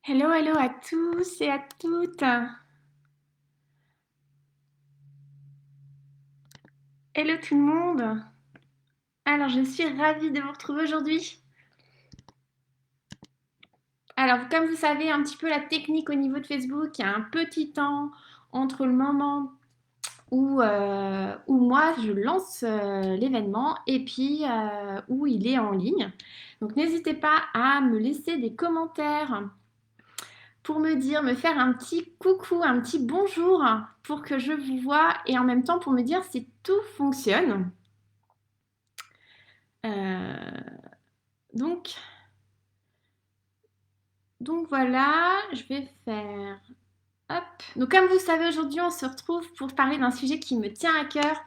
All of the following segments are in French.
Hello, hello à tous et à toutes. Hello tout le monde. Alors, je suis ravie de vous retrouver aujourd'hui. Alors, comme vous savez un petit peu la technique au niveau de Facebook, il y a un petit temps entre le moment où moi je lance l'événement et puis où il est en ligne. Donc, n'hésitez pas à me laisser des commentaires pour me dire, me faire un petit coucou, un petit bonjour pour que je vous vois et en même temps pour me dire si tout fonctionne. Euh, donc, donc voilà, je vais faire. Hop. Donc comme vous savez, aujourd'hui, on se retrouve pour parler d'un sujet qui me tient à cœur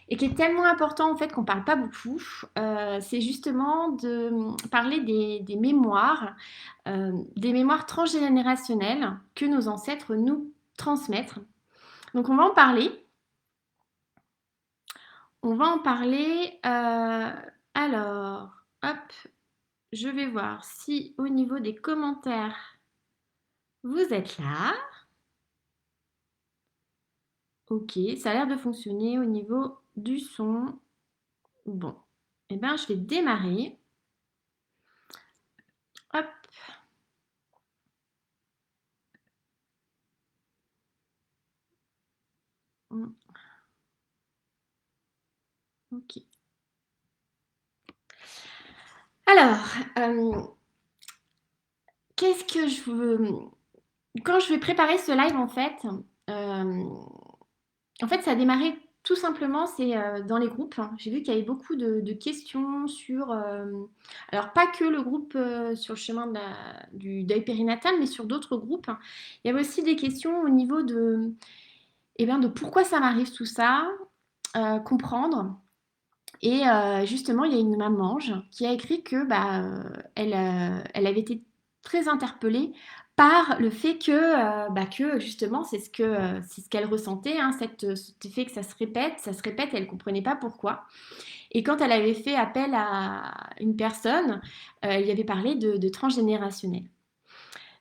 et qui est tellement important en fait qu'on ne parle pas beaucoup. C'est justement de parler des mémoires transgénérationnelles que nos ancêtres nous transmettent. Donc on va en parler. On va en parler. Alors, hop, je vais voir si au niveau des commentaires, vous êtes là. Ok, ça a l'air de fonctionner au niveau du son. Bon, eh bien, je vais démarrer. Hop. Ok. Alors, qu'est-ce que je veux... Quand je vais préparer ce live, en fait, ça a démarré tout simplement, c'est dans les groupes. J'ai vu qu'il y avait beaucoup de questions sur, alors pas que le groupe sur le chemin du deuil périnatal, mais sur d'autres groupes. Il y avait aussi des questions au niveau de, eh bien, de pourquoi ça m'arrive tout ça, comprendre. Et justement, il y a une mamange qui a écrit que elle avait été très interpellée par le fait que justement, c'est ce qu'elle ressentait, hein, cet effet que ça se répète, et elle ne comprenait pas pourquoi. Et quand elle avait fait appel à une personne, il y avait parlé de transgénérationnel.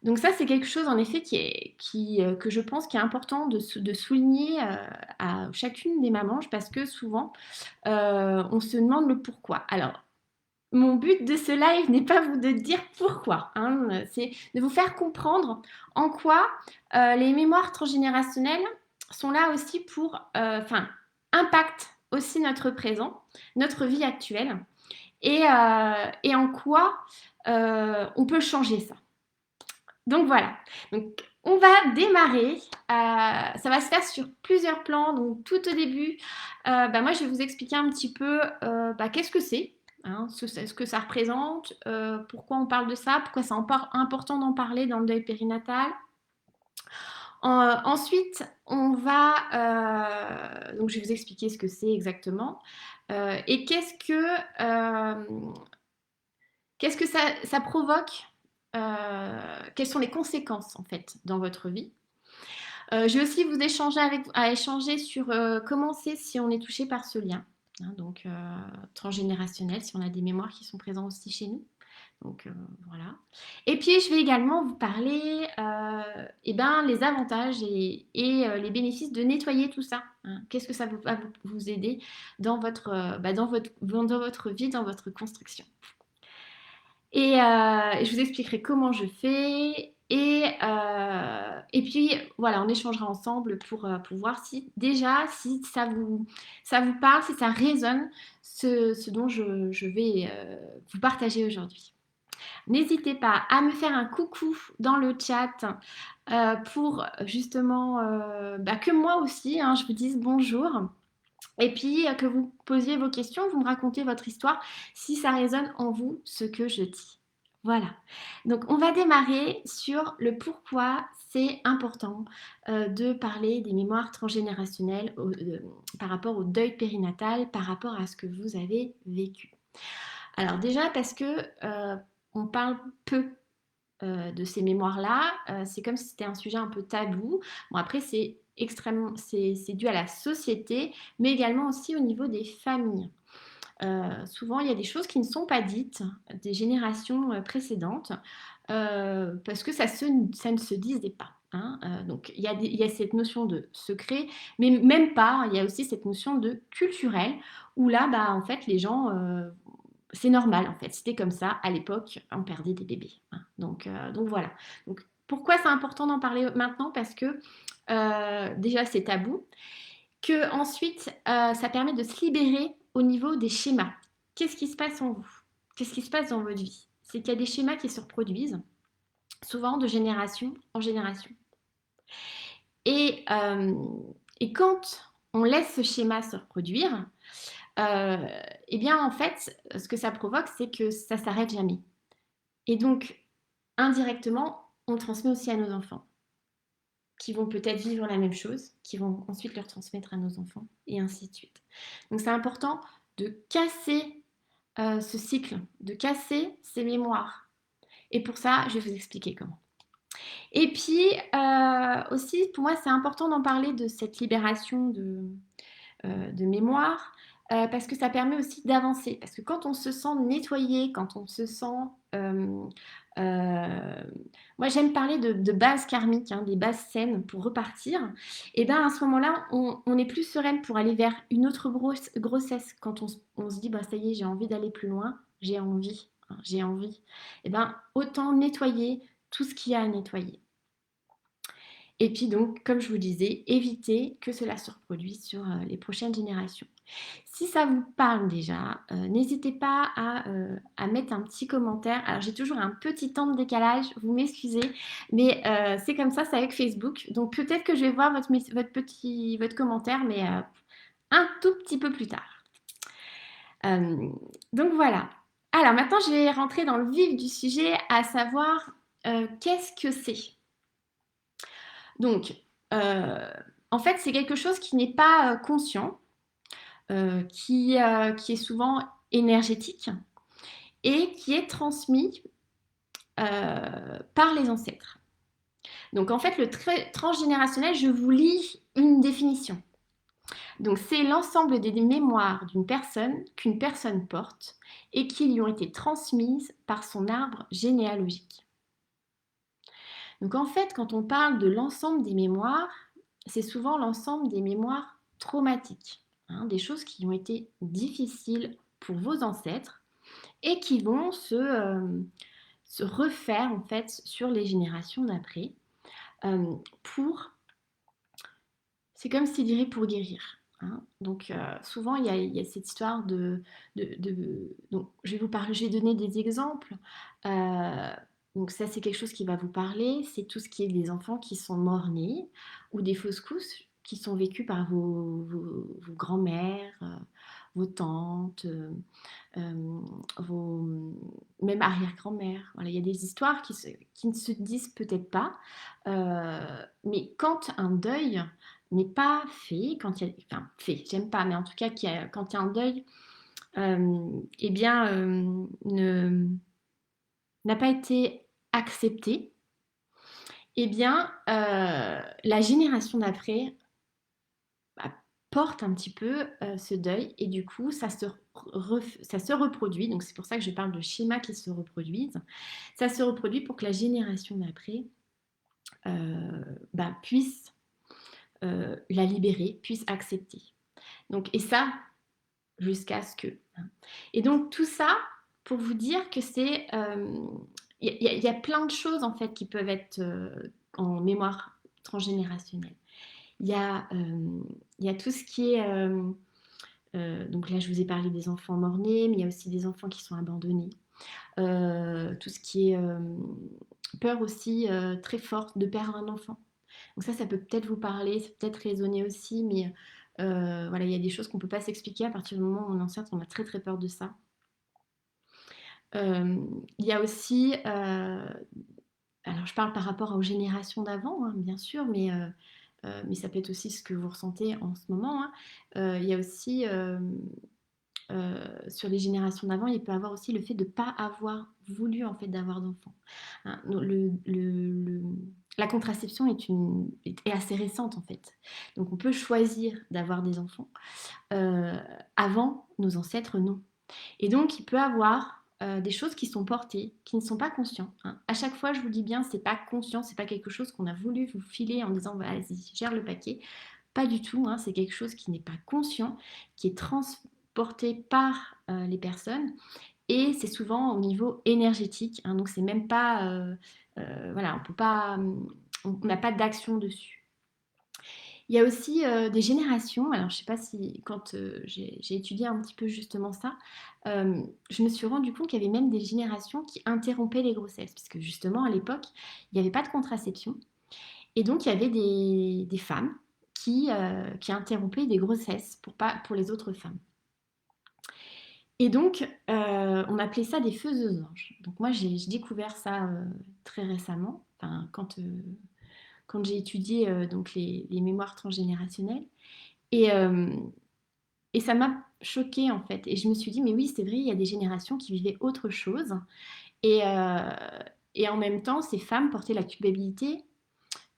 Donc ça, c'est quelque chose en effet que je pense qui est important de souligner à chacune des mamans parce que souvent, on se demande le pourquoi. Alors, mon but de ce live n'est pas vous de dire pourquoi, hein, c'est de vous faire comprendre en quoi les mémoires transgénérationnelles sont là aussi pour, impactent aussi notre présent, notre vie actuelle, et en quoi on peut changer ça. Donc voilà. Donc on va démarrer. Ça va se faire sur plusieurs plans. Donc tout au début, moi je vais vous expliquer un petit peu qu'est-ce que c'est, hein, ce que ça représente, pourquoi on parle de ça, pourquoi c'est important d'en parler dans le deuil périnatal. Ensuite, donc je vais vous expliquer ce que c'est exactement et qu'est-ce que ça provoque, quelles sont les conséquences en fait dans votre vie. Je vais aussi vous échanger sur comment c'est si on est touché par ce lien, hein, donc transgénérationnel, si on a des mémoires qui sont présentes aussi chez nous. Donc voilà. Et puis je vais également vous parler les avantages et les bénéfices de nettoyer tout ça, hein. Qu'est-ce que ça va vous aider dans dans votre vie, dans votre construction. Et je vous expliquerai comment je fais. Et puis voilà, on échangera ensemble pour voir si déjà, si ça vous parle, si ça résonne, ce dont je vais vous partager aujourd'hui. N'hésitez pas à me faire un coucou dans le chat pour justement que moi aussi, hein, je vous dise bonjour. Et puis que vous posiez vos questions, vous me racontez votre histoire, si ça résonne en vous, ce que je dis. Voilà. Donc on va démarrer sur le pourquoi c'est important de parler des mémoires transgénérationnelles par rapport au deuil périnatal, par rapport à ce que vous avez vécu. Alors déjà parce que on parle peu de ces mémoires-là. C'est comme si c'était un sujet un peu tabou. Bon, après, c'est dû à la société, mais également aussi au niveau des familles. souvent il y a des choses qui ne sont pas dites des générations précédentes parce que ça ne se disait pas. Hein. Donc il y a cette notion de secret, mais même pas, il y a aussi cette notion de culturel, où là, bah, en fait, les gens, c'est normal, en fait, c'était comme ça, à l'époque, on perdait des bébés. Hein. Donc voilà. Donc, pourquoi c'est important d'en parler maintenant? Parce que déjà, c'est tabou, que ensuite, ça permet de se libérer au niveau des schémas. Qu'est-ce qui se passe en vous? Qu'est-ce qui se passe dans votre vie? C'est qu'il y a des schémas qui se reproduisent, souvent de génération en génération. Et, euh, et quand on laisse ce schéma se reproduire, eh bien en fait, ce que ça provoque, c'est que ça s'arrête jamais. Et donc, indirectement, on transmet aussi à nos enfants, qui vont peut-être vivre la même chose, qui vont ensuite leur transmettre à nos enfants, et ainsi de suite. Donc c'est important de casser ce cycle, de casser ces mémoires. Et pour ça, je vais vous expliquer comment. Et puis aussi, pour moi, c'est important d'en parler de cette libération de mémoire, parce que ça permet aussi d'avancer. Parce que quand on se sent nettoyé, quand on se sent... euh, moi, j'aime parler de bases karmiques, hein, des bases saines pour repartir. Et bien, à ce moment-là, on est plus sereine pour aller vers une autre grossesse. Quand on se dit, bah, ça y est, j'ai envie d'aller plus loin, j'ai envie, hein, j'ai envie. Et bien, autant nettoyer tout ce qu'il y a à nettoyer. Et puis donc, comme je vous disais, éviter que cela se reproduise sur les prochaines générations. Si ça vous parle déjà, n'hésitez pas à mettre un petit commentaire. Alors j'ai toujours un petit temps de décalage, vous m'excusez, mais c'est comme ça, c'est avec Facebook. Donc peut-être que je vais voir votre commentaire, mais un tout petit peu plus tard. Donc voilà. Alors maintenant, je vais rentrer dans le vif du sujet, à savoir qu'est-ce que c'est. Donc, en fait, c'est quelque chose qui n'est pas conscient, qui est souvent énergétique et qui est transmis par les ancêtres. Donc, en fait, le transgénérationnel, je vous lis une définition. Donc, c'est l'ensemble des mémoires d'une personne qu'une personne porte et qui lui ont été transmises par son arbre généalogique. Donc, en fait, quand on parle de l'ensemble des mémoires, c'est souvent l'ensemble des mémoires traumatiques, hein, des choses qui ont été difficiles pour vos ancêtres et qui vont se refaire en fait sur les générations d'après pour, c'est comme s'il dirait pour guérir. Hein. Donc souvent il y a cette histoire donc je vais donner des exemples. Donc ça c'est quelque chose qui va vous parler, c'est tout ce qui est des enfants qui sont morts-nés ou des fausses couches qui sont vécues par vos grands-mères, vos tantes, vos même arrière-grand-mères. Voilà, il y a des histoires qui ne se disent peut-être pas, mais quand un deuil n'est pas fait, quand il y a, enfin fait, j'aime pas, mais en tout cas quand il y a un deuil, eh bien n'a pas été accepté, eh bien la génération d'après bah, porte un petit peu ce deuil et du coup ça se reproduit, donc c'est pour ça que je parle de schémas qui se reproduisent, ça se reproduit pour que la génération d'après bah, puisse la libérer, puisse accepter. Donc, et ça, jusqu'à ce que... Hein. Et donc tout ça pour vous dire que c'est... y a plein de choses en fait qui peuvent être en mémoire transgénérationnelle. Il y a tout ce qui est... donc là, je vous ai parlé des enfants morts-nés, mais il y a aussi des enfants qui sont abandonnés. Tout ce qui est peur aussi très forte de perdre un enfant. Donc ça peut peut-être vous parler, ça peut peut-être résonner aussi, mais voilà, il y a des choses qu'on ne peut pas s'expliquer à partir du moment où on est enceinte, on a très très peur de ça. Il y a aussi, alors je parle par rapport aux générations d'avant, hein, bien sûr, mais ça peut être aussi ce que vous ressentez en ce moment. Hein. Il y a aussi sur les générations d'avant, il peut y avoir aussi le fait de ne pas avoir voulu en fait d'avoir d'enfants. Hein, la contraception est assez récente en fait. Donc on peut choisir d'avoir des enfants. Avant, nos ancêtres, non. Et donc, il peut avoir des choses qui sont portées, qui ne sont pas conscients, hein. À chaque fois, je vous dis bien, c'est pas conscient, c'est pas quelque chose qu'on a voulu vous filer en disant vas-y, gère le paquet. Pas du tout, hein, c'est quelque chose qui n'est pas conscient, qui est transporté par les personnes et c'est souvent au niveau énergétique, hein, donc c'est même pas, voilà, on peut pas, on n'a pas d'action dessus. Il y a aussi des générations, alors je ne sais pas si quand j'ai étudié un petit peu justement ça, je me suis rendu compte qu'il y avait même des générations qui interrompaient les grossesses, puisque justement à l'époque, il n'y avait pas de contraception, et donc il y avait des femmes qui interrompaient des grossesses pour les autres femmes. Et donc, on appelait ça des faiseuses anges. Donc moi, j'ai découvert ça très récemment, enfin, quand j'ai étudié donc les mémoires transgénérationnelles. Et, euh, et ça m'a choquée en fait. Et je me suis dit, mais oui, c'est vrai, il y a des générations qui vivaient autre chose. Et, euh, et en même temps, ces femmes portaient la culpabilité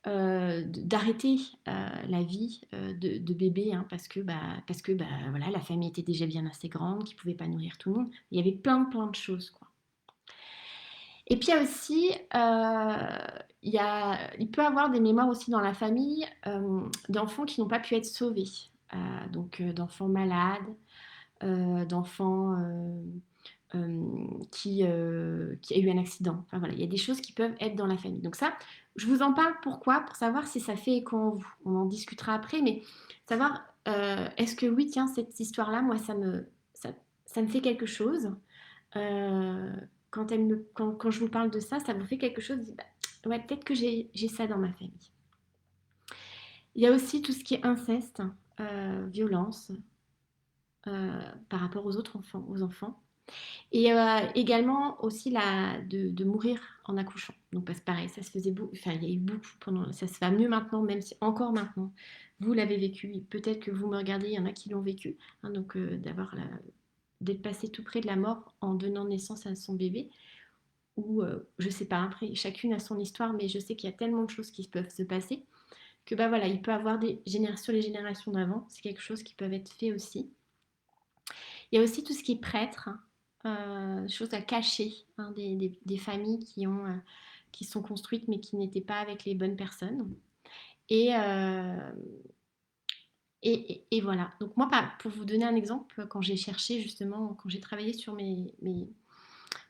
d'arrêter la vie de bébé, hein, parce que voilà, la famille était déjà bien assez grande, qu'ils ne pouvaient pas nourrir tout le monde. Il y avait plein de choses, quoi. Et puis il y a aussi, il peut y avoir des mémoires aussi dans la famille d'enfants qui n'ont pas pu être sauvés. Donc d'enfants malades, d'enfants qui a eu un accident. Enfin voilà, il y a des choses qui peuvent être dans la famille. Donc ça, je vous en parle pourquoi? Pour savoir si ça fait écho en vous. On en discutera après, mais savoir est-ce que oui, tiens, cette histoire-là, moi, ça me fait quelque chose. Euh, quand je vous parle de ça, ça vous fait quelque chose. Bah, ouais, peut-être que j'ai ça dans ma famille. Il y a aussi tout ce qui est inceste, violence par rapport aux autres enfants, aux enfants. Et également aussi de mourir en accouchant. Donc parce que pareil, ça se faisait beaucoup, enfin il y a eu beaucoup pendant, ça se fait mieux maintenant, même si encore maintenant, vous l'avez vécu, peut-être que vous me regardez, il y en a qui l'ont vécu, hein, donc d'être passé tout près de la mort en donnant naissance à son bébé, ou je sais pas, après chacune a son histoire, mais je sais qu'il y a tellement de choses qui peuvent se passer, que bah voilà, il peut avoir des générations, les générations d'avant, c'est quelque chose qui peut être fait aussi. Il y a aussi tout ce qui est prêtre, choses à cacher, hein, des familles qui sont construites mais qui n'étaient pas avec les bonnes personnes. Et, euh, et voilà. Donc moi, pour vous donner un exemple, quand j'ai cherché justement, quand j'ai travaillé sur mes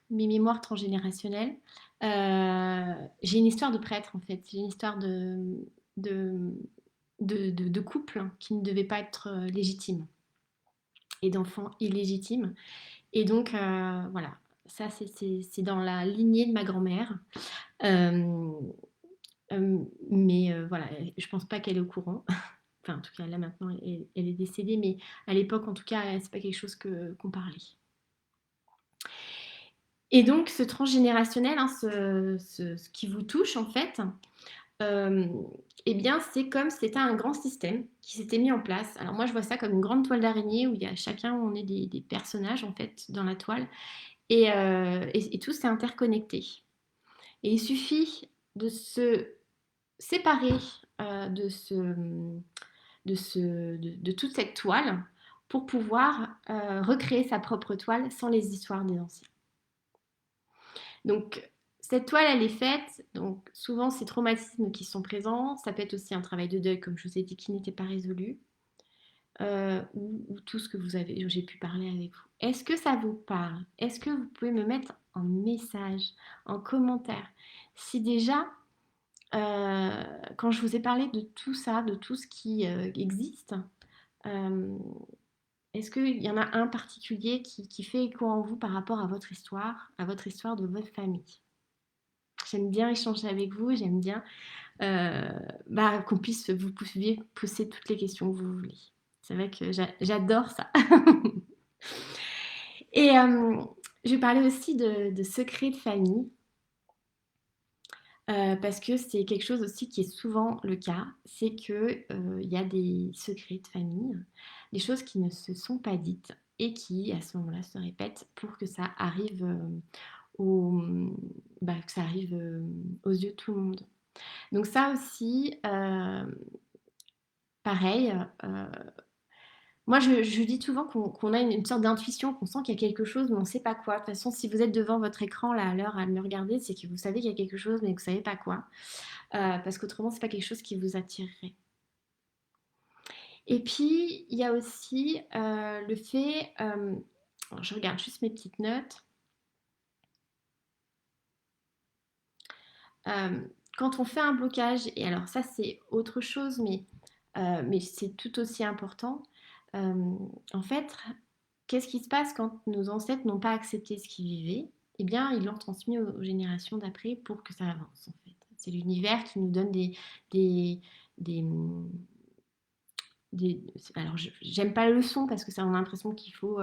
mémoires transgénérationnelles, j'ai une histoire de prêtre en fait. J'ai une histoire de, de couple qui ne devait pas être légitime et d'enfants illégitimes. Et donc, voilà, ça, c'est dans la lignée de ma grand-mère. Euh, mais voilà, je pense pas qu'elle est au courant. Enfin, en tout cas, là, maintenant, elle est décédée. Mais à l'époque, en tout cas, c'est pas quelque chose qu'on parlait. Et donc, ce transgénérationnel, hein, ce qui vous touche, en fait, euh, eh bien, c'est comme si c'était un grand système qui s'était mis en place. Alors moi, je vois ça comme une grande toile d'araignée où il y a chacun, on est des personnages, en fait, dans la toile. Et tout s'est interconnecté. Et il suffit de se séparer de toute cette toile pour pouvoir recréer sa propre toile sans les histoires des anciens. Donc, cette toile, elle est faite, donc souvent ces traumatismes qui sont présents, ça peut être aussi un travail de deuil, comme je vous ai dit, qui n'était pas résolu, ou tout ce que j'ai pu parler avec vous. Est-ce que ça vous parle? Est-ce que vous pouvez me mettre en message, en commentaire? Si déjà, quand je vous ai parlé de tout ça, de tout ce qui existe, euh, est-ce qu'il y en a un particulier qui fait écho en vous par rapport à votre histoire de votre famille? J'aime bien échanger avec vous, j'aime bien euh, qu'on puisse, vous pouviez poser toutes les questions que vous voulez. C'est vrai que j'adore ça. Et je vais parler aussi de secrets de famille, parce que c'est quelque chose aussi qui est souvent le cas, c'est qu'il y a des secrets de famille, des choses qui ne se sont pas dites et qui, à ce moment-là, se répètent pour que ça arrive, au, que ça arrive aux yeux de tout le monde. Donc ça aussi, pareil, Moi, je dis souvent qu'on a une sorte d'intuition, qu'on sent qu'il y a quelque chose, mais on ne sait pas quoi. De toute façon, si vous êtes devant votre écran là, à l'heure à me regarder, c'est que vous savez qu'il y a quelque chose, mais que vous ne savez pas quoi. Parce qu'autrement, c'est pas quelque chose qui vous attirerait. Et puis, il y a aussi le fait, alors je regarde juste mes petites notes. Euh, Quand on fait un blocage, et alors ça c'est autre chose, mais c'est tout aussi important, en fait, qu'est-ce qui se passe quand nos ancêtres n'ont pas accepté ce qu'ils vivaient? Eh bien, ils l'ont transmis aux générations d'après pour que ça avance, en fait. C'est l'univers qui nous donne des, des, alors, j'aime pas le son parce que ça, on a l'impression qu'il faut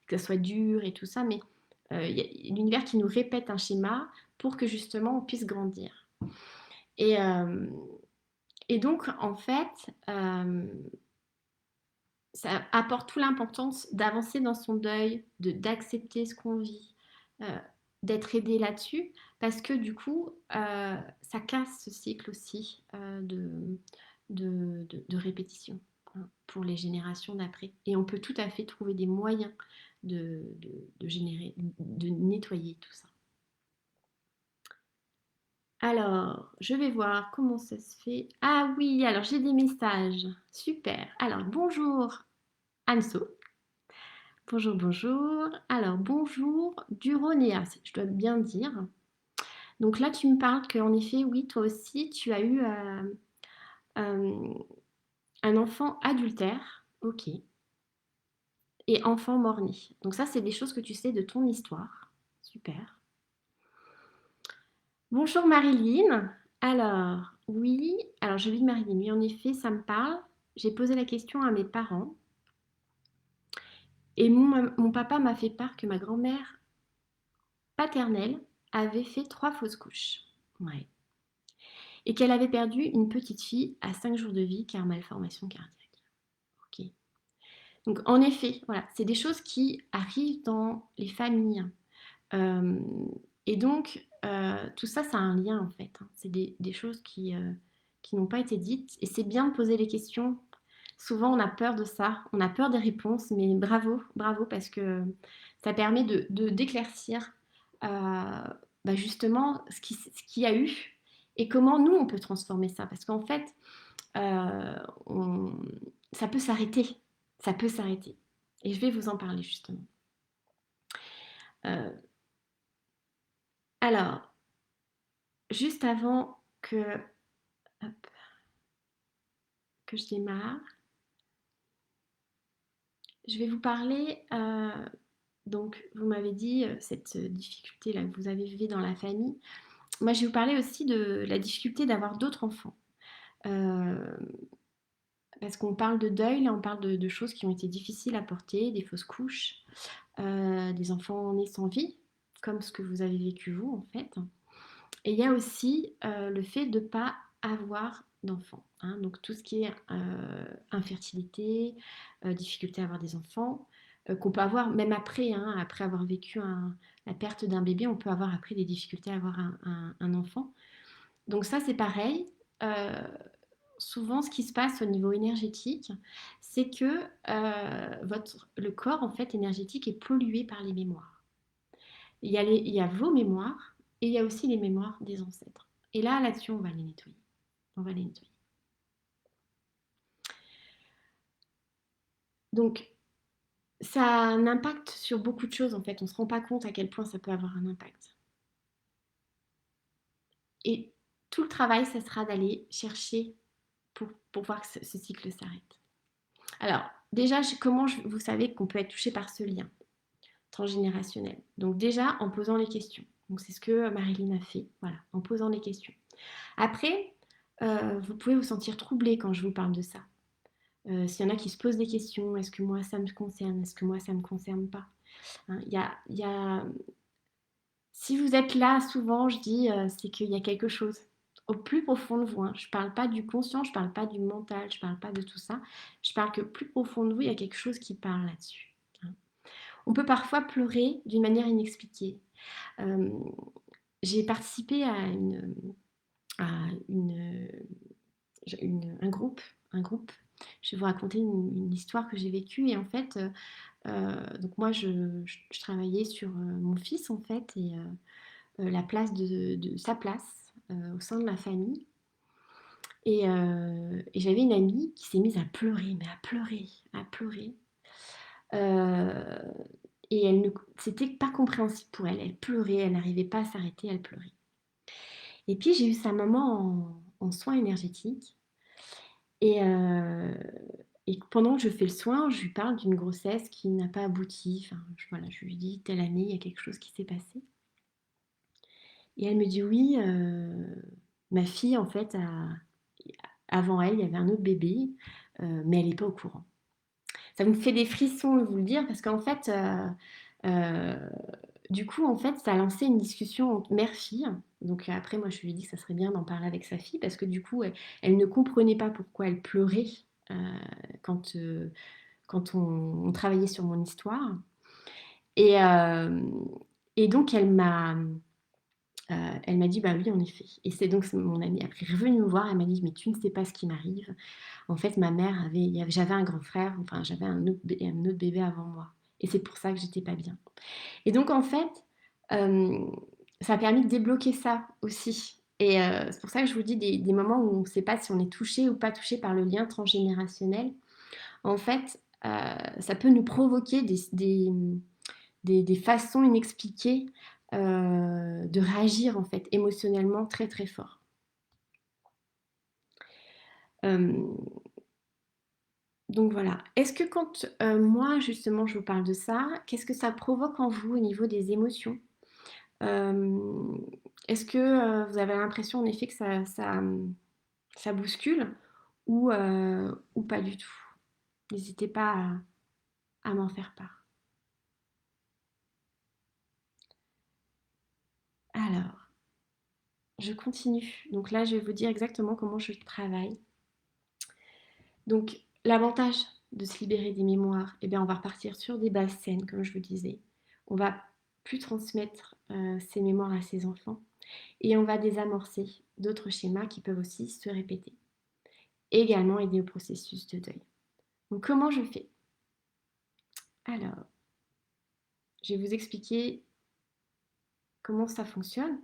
que ça soit dur et tout ça, mais il y a l'univers qui nous répète un schéma pour que justement on puisse grandir. Et, euh, et donc, en fait, ça apporte toute l'importance d'avancer dans son deuil, d'accepter ce qu'on vit, euh, d'être aidé là-dessus, parce que du coup, ça casse ce cycle aussi de répétition, hein, pour les générations d'après. Et on peut tout à fait trouver des moyens générer, de nettoyer tout ça. Alors, je vais voir comment ça se fait. Ah oui, alors j'ai des messages. Super. Alors, bonjour Anso. Bonjour, bonjour. Alors, bonjour Duronéa, je dois bien dire. Donc là, tu me parles qu'en effet, oui, toi aussi, tu as eu euh, un enfant adultère. Ok. Et enfant mort-né. Donc ça, c'est des choses que tu sais de ton histoire. Super. Bonjour Marilyn. Alors, oui, alors je vis de Marilyn. Oui, en effet, ça me parle. J'ai posé la question à mes parents et mon papa m'a fait part que ma grand-mère paternelle avait fait 3 fausses couches. Ouais. Et qu'elle avait perdu une petite fille à 5 jours de vie car malformation cardiaque. Ok. Donc en effet, voilà, c'est des choses qui arrivent dans les familles. Euh, et donc, tout ça, ça a un lien en fait, hein. C'est des choses qui n'ont pas été dites. Et c'est bien de poser les questions. Souvent, on a peur de ça, on a peur des réponses, mais bravo, bravo, parce que ça permet d'éclaircir justement ce qu'il y a eu et comment nous, on peut transformer ça. Parce qu'en fait, euh, on- ça peut s'arrêter. Ça peut s'arrêter. Et je vais vous en parler justement. Euh, alors, juste avant hop, que je démarre, je vais vous parler. Donc, vous m'avez dit cette difficulté-là que vous avez vue dans la famille. Moi, je vais vous parler aussi de la difficulté d'avoir d'autres enfants. Euh, Parce qu'on parle de deuil, là, on parle de choses qui ont été difficiles à porter, des fausses couches, des enfants nés sans vie, comme ce que vous avez vécu vous, en fait. Et il y a aussi le fait de ne pas avoir d'enfants, hein. Donc tout ce qui est infertilité, difficulté à avoir des enfants, qu'on peut avoir même après, hein, après avoir vécu la perte d'un bébé, on peut avoir après des difficultés à avoir un enfant. Donc ça c'est pareil. Euh, Souvent ce qui se passe au niveau énergétique, c'est que le corps en fait énergétique est pollué par les mémoires. Il y a vos mémoires et il y a aussi les mémoires des ancêtres. Et là-dessus, on va les nettoyer. On va les nettoyer. Donc, ça a un impact sur beaucoup de choses, en fait. On ne se rend pas compte à quel point ça peut avoir un impact. Et tout le travail, ça sera d'aller chercher pour voir que ce cycle s'arrête. Alors, déjà, vous savez qu'on peut être touché par ce lien transgénérationnel? Donc déjà, en posant les questions. Donc c'est ce que Marilyn a fait, voilà, en posant les questions. Après, vous pouvez vous sentir troublé quand je vous parle de ça. S'il y en a qui se posent des questions, est-ce que moi ça me concerne, est-ce que moi ça ne me concerne pas, hein, il y a... Si vous êtes là souvent, je dis, c'est qu'il y a quelque chose au plus profond de vous, hein. Je ne parle pas du conscient, je ne parle pas du mental, je ne parle pas de tout ça. Je parle que plus profond de vous, il y a quelque chose qui parle là-dessus, hein. On peut parfois pleurer d'une manière inexpliquée. Euh, j'ai participé à un groupe Je vais vous raconter une histoire que j'ai vécue et en fait, donc moi je travaillais sur, mon fils en fait et la place de sa place, au sein de la famille et j'avais une amie qui s'est mise à pleurer, mais à pleurer, à pleurer. Heu et elle ne c'était pas compréhensible pour elle. Elle pleurait, elle n'arrivait pas à s'arrêter, elle pleurait. Et puis j'ai eu sa maman en soins énergétiques et pendant que je fais le soin, je lui parle d'une grossesse qui n'a pas abouti. Enfin, voilà, je lui dis: «Telle année, il y a quelque chose qui s'est passé» et elle me dit: «Oui, ma fille en fait a avant elle, il y avait un autre bébé, mais elle est pas au courant». Ça me fait des frissons de vous le dire parce qu'en fait, heu, du coup, en fait, ça a lancé une discussion entre mère-fille. Donc après, moi, je lui ai dit que ça serait bien d'en parler avec sa fille parce que du coup, elle ne comprenait pas pourquoi elle pleurait, heu, quand, quand on travaillait sur mon histoire et hem et donc elle m'a dit: «Bah oui, en effet» et c'est mon amie après est revenue me voir, elle m'a dit: «Mais tu ne sais pas ce qui m'arrive. En fait, ma mère avait il y avait j'avais un grand frère, enfin j'avais un autre bébé avant moi et c'est pour ça que j'étais pas bien» et donc en fait, hem, ça a permis de débloquer ça aussi et c'est pour ça que je vous dis des moments où on ne sait pas si on est touché ou pas touché par le lien transgénérationnel. En fait, ça peut nous provoquer des façons inexpliquées, de réagir en fait émotionnellement très, très fort. Hem, donc voilà. Est-ce que quand, moi justement je vous parle de ça, qu'est-ce que ça provoque en vous au niveau des émotions? Hem, est-ce que, vous avez l'impression en effet que ça bouscule ou pas du tout? N'hésitez pas à m'en faire part. Alors, je continue. Donc là, je vais vous dire exactement comment je travaille. Donc l'avantage de se libérer des mémoires, eh bien, on va repartir sur des bases saines, comme je vous disais. On va plus transmettre, ces mémoires à ses enfants et on va désamorcer d'autres schémas qui peuvent aussi se répéter. Et également aider au processus de deuil. Donc comment je fais? Alors, je vais vous expliquer comment ça fonctionne.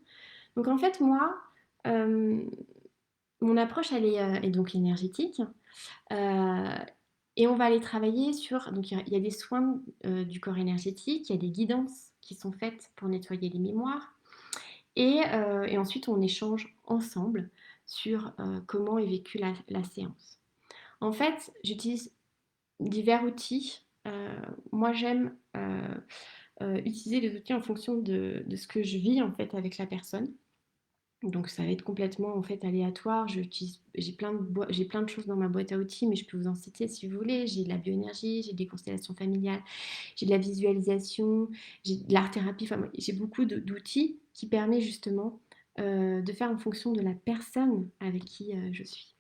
Donc en fait, moi, hem, mon approche, elle est donc énergétique, heu et on va aller travailler sur donc il y a des soins, du corps énergétique, il y a des guidances qui sont faites pour nettoyer les mémoires et ensuite on échange ensemble sur, comment est vécue la séance. En fait, j'utilise divers outils. Moi j'aime, utiliser les outils en fonction de ce que je vis en fait avec la personne. Donc ça va être complètement en fait aléatoire. J'ai plein de choses dans ma boîte à outils, mais je peux vous en citer si vous voulez. J'ai de la bioénergie, j'ai des constellations familiales, j'ai de la visualisation, j'ai de l'art thérapie. Enfin, j'ai beaucoup d'outils qui permettent justement de faire en fonction de la personne avec qui je suis.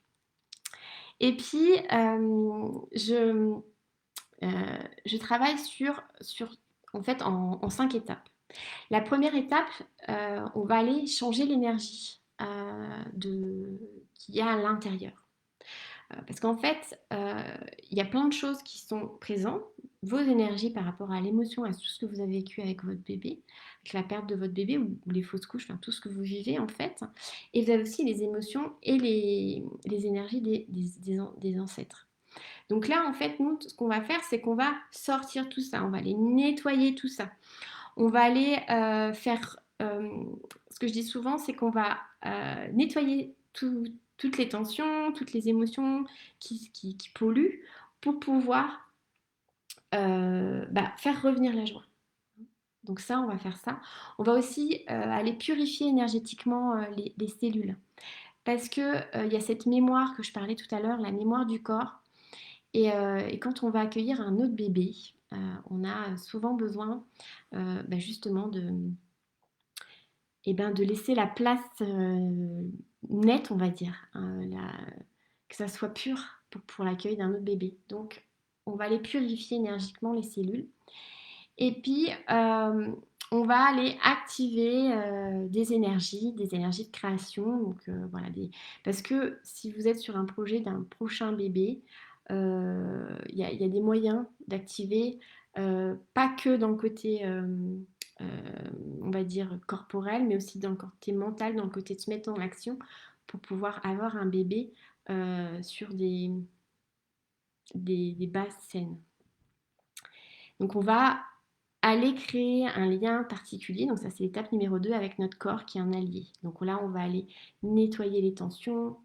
Et puis je travaille sur en fait en 5 étapes. La première étape, on va aller changer l'énergie qu'il y a à l'intérieur. Parce qu'en fait, il y a plein de choses qui sont présentes, vos énergies par rapport à l'émotion, à tout ce que vous avez vécu avec votre bébé, avec la perte de votre bébé ou les fausses couches, enfin tout ce que vous vivez en fait. Et vous avez aussi les émotions et les énergies des ancêtres. Donc là, en fait, nous, ce qu'on va faire, c'est qu'on va sortir tout ça, on va aller nettoyer tout ça. On va aller faire, ce que je dis souvent, c'est qu'on va nettoyer toutes les tensions, toutes les émotions qui polluent pour pouvoir faire revenir la joie. Donc ça, on va faire ça. On va aussi aller purifier énergétiquement les cellules. Parce que il y a cette mémoire que je parlais tout à l'heure, la mémoire du corps. Et quand on va accueillir un autre bébé, on a souvent besoin justement de laisser la place nette, on va dire, que ça soit pur pour l'accueil d'un autre bébé. Donc, on va aller purifier énergiquement les cellules. Et puis, on va aller activer des énergies de création. Donc, voilà, parce que si vous êtes sur un projet d'un prochain bébé, il y a des moyens d'activer, pas que dans le côté, euh, on va dire, corporel, mais aussi dans le côté mental, dans le côté de se mettre en action pour pouvoir avoir un bébé sur des bases saines. Donc on va aller créer un lien particulier, donc ça c'est l'étape numéro 2 avec notre corps qui est un allié. Donc là on va aller nettoyer les tensions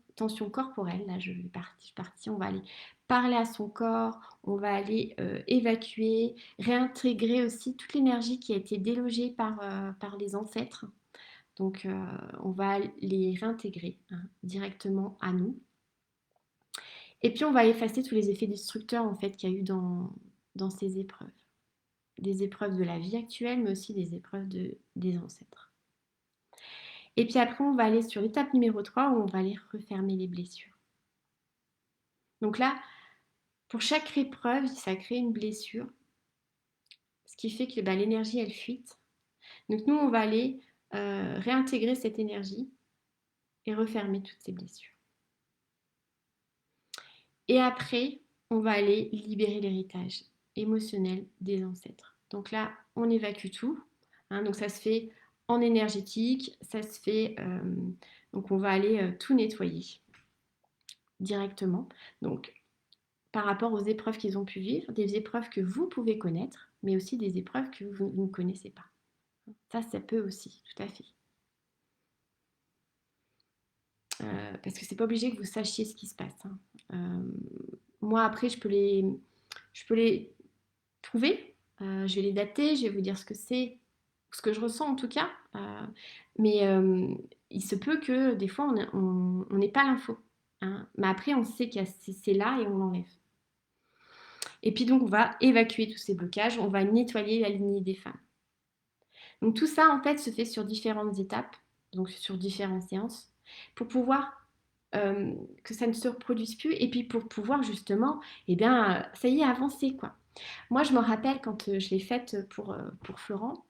corporelles, là je suis partie, on va aller parler à son corps, on va aller évacuer, réintégrer aussi toute l'énergie qui a été délogée par les ancêtres. Donc on va les réintégrer directement à nous. Et puis on va effacer tous les effets destructeurs en fait qu'il y a eu dans ces épreuves. Des épreuves de la vie actuelle, mais aussi des épreuves des ancêtres. Et puis après, on va aller sur l'étape numéro 3 où on va aller refermer les blessures. Donc là, pour chaque épreuve, ça crée une blessure, ce qui fait que l'énergie, elle fuite. Donc nous, on va aller réintégrer cette énergie et refermer toutes ces blessures. Et après, on va aller libérer l'héritage émotionnel des ancêtres. Donc là, on évacue tout. Donc ça se fait en énergétique, ça se fait... donc on va aller tout nettoyer directement. Donc par rapport aux épreuves qu'ils ont pu vivre, des épreuves que vous pouvez connaître, mais aussi des épreuves que vous ne connaissez pas. Ça peut aussi, tout à fait. Parce que c'est pas obligé que vous sachiez ce qui se passe. Moi, après, je peux les trouver. Je vais les dater, je vais vous dire ce que c'est, ce que je ressens en tout cas. Mais il se peut que des fois, on n'ait pas l'info. Mais après, on sait que c'est là et on l'enlève. Et puis donc, on va évacuer tous ces blocages, on va nettoyer la lignée des femmes. Donc tout ça, en fait, se fait sur différentes étapes, donc sur différentes séances, pour pouvoir que ça ne se reproduise plus et puis pour pouvoir justement, ça y est, avancer quoi. Moi, je me rappelle quand je l'ai faite pour Florent,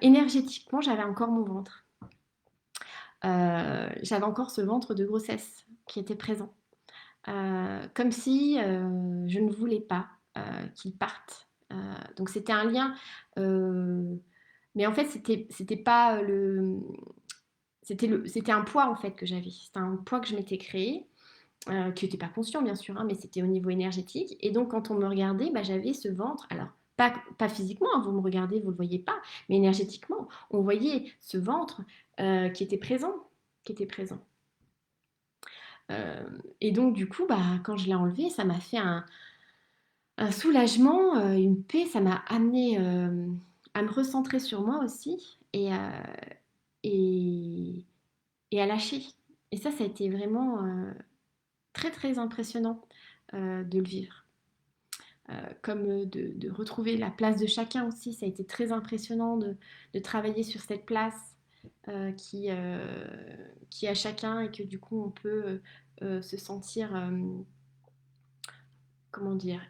énergétiquement, j'avais encore mon ventre. J'avais encore ce ventre de grossesse qui était présent. Comme si je ne voulais pas qu'il parte. Donc c'était un lien, mais en fait c'était pas c'était un poids en fait que j'avais. C'était un poids que je m'étais créé, qui n'était pas conscient bien sûr, mais c'était au niveau énergétique. Et donc quand on me regardait, j'avais ce ventre. Alors pas physiquement, vous me regardez, vous le voyez pas, mais énergétiquement, on voyait ce ventre qui était présent, qui était présent. Et donc du coup, quand je l'ai enlevé, ça m'a fait un soulagement, une paix, ça m'a amené à me recentrer sur moi aussi et, et à lâcher. Et ça a été vraiment très très impressionnant de le vivre. Comme de retrouver la place de chacun aussi, ça a été très impressionnant de travailler sur cette place qui est à chacun et que du coup on peut se sentir, comment dire,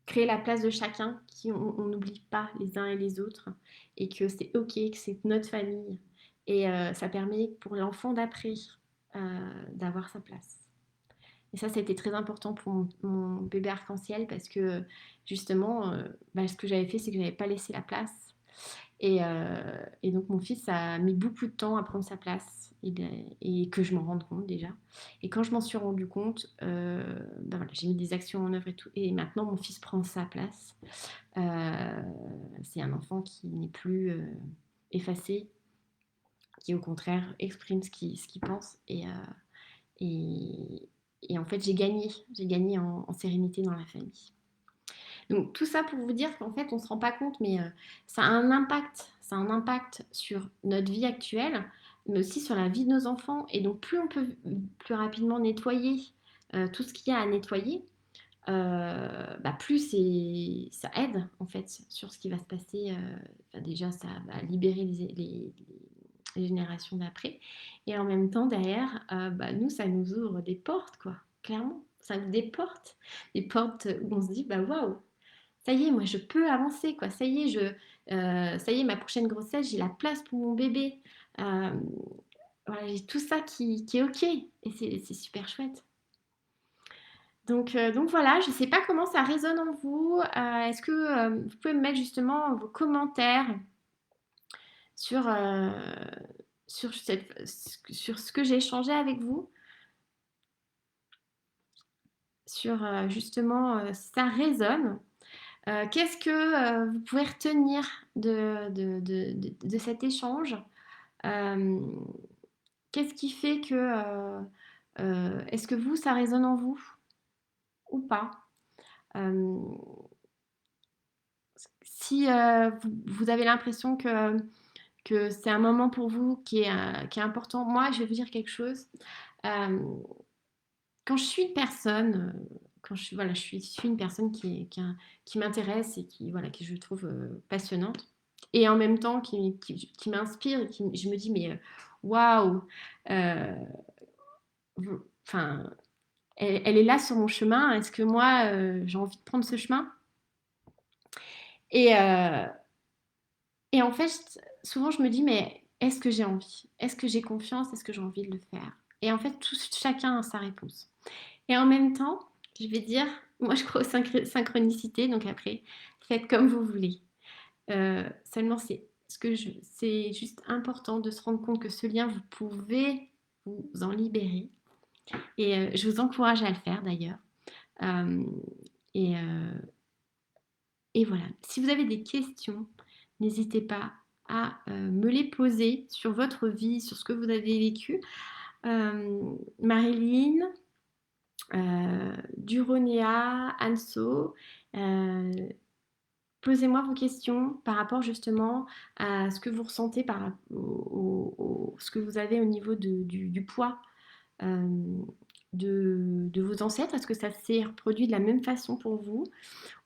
créer la place de chacun, on n'oublie pas les uns et les autres, et que c'est ok, que c'est notre famille. Et ça permet pour l'enfant d'après d'avoir sa place. Et ça a été très important pour mon bébé arc-en-ciel parce que justement, ce que j'avais fait, c'est que je n'avais pas laissé la place. Et donc mon fils a mis beaucoup de temps à prendre sa place et que je m'en rende compte déjà. Et quand je m'en suis rendu compte, j'ai mis des actions en œuvre et tout. Et maintenant mon fils prend sa place. C'est un enfant qui n'est plus effacé, qui au contraire exprime ce qu'il pense. Et en fait, j'ai gagné en sérénité dans la famille. Donc tout ça pour vous dire qu'en fait, on ne se rend pas compte, mais ça a un impact sur notre vie actuelle, mais aussi sur la vie de nos enfants. Et donc plus on peut plus rapidement nettoyer tout ce qu'il y a à nettoyer, plus ça aide en fait sur ce qui va se passer. Déjà, ça va libérer les générations d'après. Et en même temps, derrière, nous, ça nous ouvre des portes, quoi. Clairement, ça ouvre des portes où on se dit, waouh, ça y est, moi, je peux avancer, quoi. Ça y est, ça y est, ma prochaine grossesse, j'ai la place pour mon bébé. Voilà, j'ai tout ça qui est OK. Et c'est super chouette. Donc voilà, je ne sais pas comment ça résonne en vous. Est-ce que vous pouvez me mettre justement vos commentaires sur, sur ce que j'ai échangé avec vous, sur justement si ça résonne. Qu'est-ce que vous pouvez retenir de cet échange? Euh, Qu'est-ce qui fait que... est-ce que vous, ça résonne en vous ou pas? Euh, Si vous avez l'impression que c'est un moment pour vous qui est important, moi, je vais vous dire quelque chose. Euh, Quand je suis une personne, quand voilà, je suis une personne qui m'intéresse et qui je trouve passionnante, et en même temps qui m'inspire, et je me dis, mais waouh, euh, enfin, elle est là sur mon chemin, est-ce que moi, j'ai envie de prendre ce chemin? Et, euh, et en fait, souvent, je me dis, mais est-ce que j'ai envie? Est-ce que j'ai confiance? Est-ce que j'ai envie de le faire? Et en fait, chacun a sa réponse. Et en même temps, je vais dire, moi je crois aux synchronicités, donc après, faites comme vous voulez. Seulement, c'est juste important de se rendre compte que ce lien, vous pouvez vous en libérer. Et je vous encourage à le faire d'ailleurs. Euh, et, euh, et voilà. Si vous avez des questions, n'hésitez pas à me les poser sur votre vie, sur ce que vous avez vécu. Marilyn, Duronéa, Anso, euh, posez-moi vos questions par rapport justement à ce que vous ressentez ce que vous avez au niveau du poids euh, de vos ancêtres. Est-ce que ça s'est reproduit de la même façon pour vous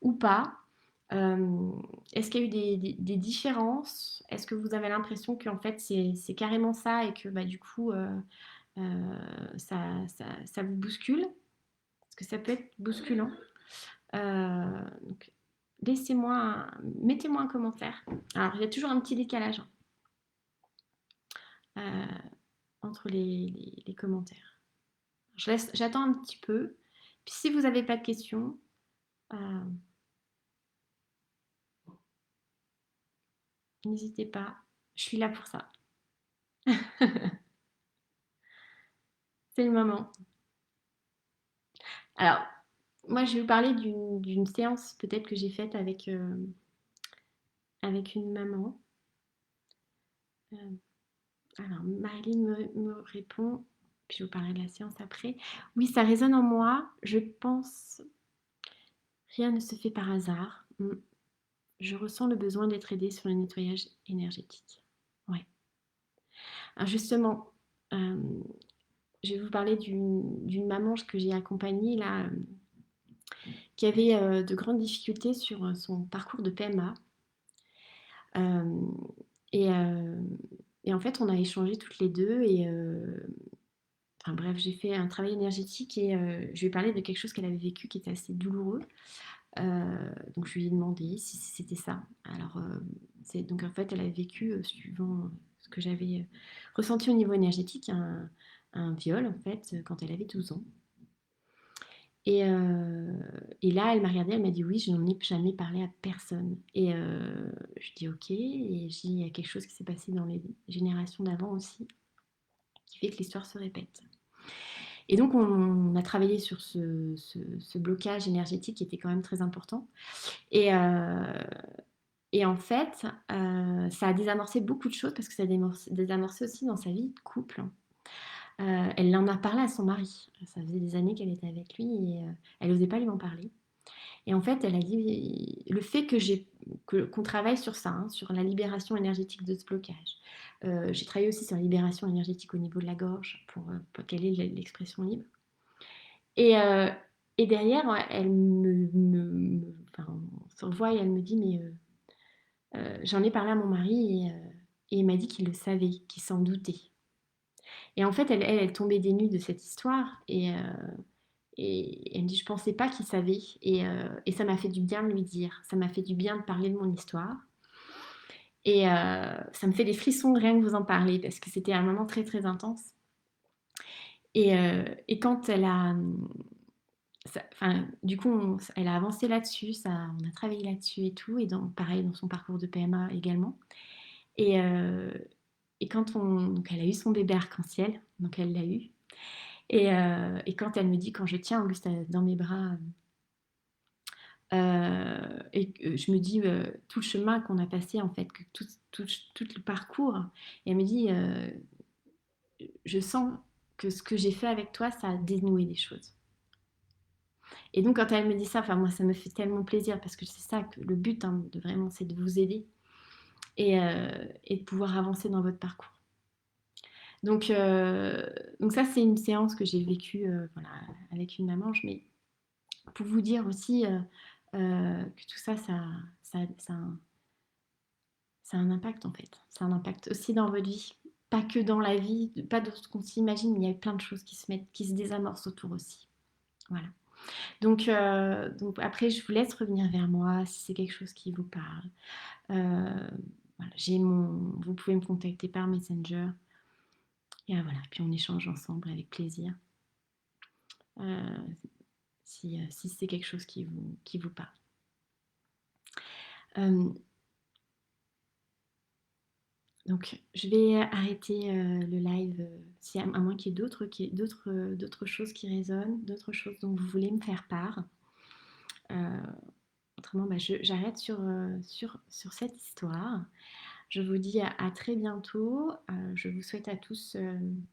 ou pas? Est-ce qu'il y a eu des différences? Est-ce que vous avez l'impression qu'en fait c'est carrément ça et que bah, du coup ça vous bouscule? Parce que ça peut être bousculant. Donc, mettez-moi un commentaire. Alors, il y a toujours un petit décalage euh, entre les commentaires. J'attends un petit peu. Puis si vous n'avez pas de questions, euh, n'hésitez pas. Je suis là pour ça. C'est le moment. Alors, moi, je vais vous parler d'une séance peut-être que j'ai faite avec une maman. Euh, alors, Marilyn me répond, puis je vous parlerai de la séance après. Oui, ça résonne en moi. Je pense, rien ne se fait par hasard. Je ressens le besoin d'être aidée sur le nettoyage énergétique. Ouais. Alors justement, euh, je vais vous parler d'une maman que j'ai accompagnée là, qui avait de grandes difficultés sur son parcours de PMA. Euh, et, euh, et en fait, on a échangé toutes les deux et enfin bref, j'ai fait un travail énergétique et je lui ai parlé de quelque chose qu'elle avait vécu qui était assez douloureux. Donc je lui ai demandé si c'était ça. Alors donc en fait elle a vécu suivant ce que j'avais ressenti au niveau énergétique un viol en fait quand elle avait 12 ans. Et, euh, et là elle m'a regardée, elle m'a dit oui, je n'en ai jamais parlé à personne. Et je dis ok, et j'ai dit il y a quelque chose qui s'est passé dans les générations d'avant aussi qui fait que l'histoire se répète. Et donc, on a travaillé sur ce blocage énergétique qui était quand même très important. Et, et en fait, ça a désamorcé beaucoup de choses parce que ça a désamorcé aussi dans sa vie de couple. Elle en a parlé à son mari. Ça faisait des années qu'elle était avec lui et elle n'osait pas lui en parler. Et en fait, elle a dit le fait qu'on travaille sur ça, hein, sur la libération énergétique de ce blocage. J'ai travaillé aussi sur la libération énergétique au niveau de la gorge pour quelle est l'expression libre. Et, euh, et derrière, elle enfin, on se revoit et elle me dit mais j'en ai parlé à mon mari et il m'a dit qu'il le savait, qu'il s'en doutait. Et en fait, elle tombait des nues de cette histoire et elle me dit, je pensais pas qu'il savait. Et ça m'a fait du bien de lui dire. Ça m'a fait du bien de parler de mon histoire. Et ça me fait des frissons rien que vous en parler parce que c'était un moment très très intense. Et quand enfin, du coup, elle a avancé là-dessus, on a travaillé là-dessus et tout, et pareil dans son parcours de PMA également. Et, euh, et donc elle a eu son bébé arc-en-ciel, donc elle l'a eu. Et quand elle me dit, quand je tiens Auguste dans mes bras, et que je me dis tout le chemin qu'on a passé, en fait, que tout le parcours, et elle me dit, je sens que ce que j'ai fait avec toi, ça a dénoué des choses. Et donc quand elle me dit ça, enfin moi ça me fait tellement plaisir parce que c'est ça que le but, hein, de vraiment, c'est de vous aider et de pouvoir avancer dans votre parcours. Donc, euh, donc ça c'est une séance que j'ai vécue voilà, avec une maman, mais pour vous dire aussi que tout ça, ça a un impact en fait. Ça a un impact aussi dans votre vie. Pas que dans la vie, pas de ce qu'on s'imagine, mais il y a plein de choses qui se désamorcent autour aussi. Voilà. Donc après, je vous laisse revenir vers moi si c'est quelque chose qui vous parle. Euh, voilà, vous pouvez me contacter par Messenger. Et voilà, puis on échange ensemble avec plaisir. Euh, si c'est quelque chose qui vous parle. Euh, Donc, je vais arrêter le live, à moins qu'il y ait d'autres choses qui résonnent, d'autres choses dont vous voulez me faire part. Euh, Autrement, bah, j'arrête sur cette histoire. Je vous dis à très bientôt. Je vous souhaite à tous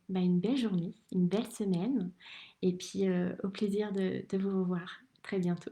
bah, une belle journée, une belle semaine. Et puis, au plaisir de vous revoir très bientôt.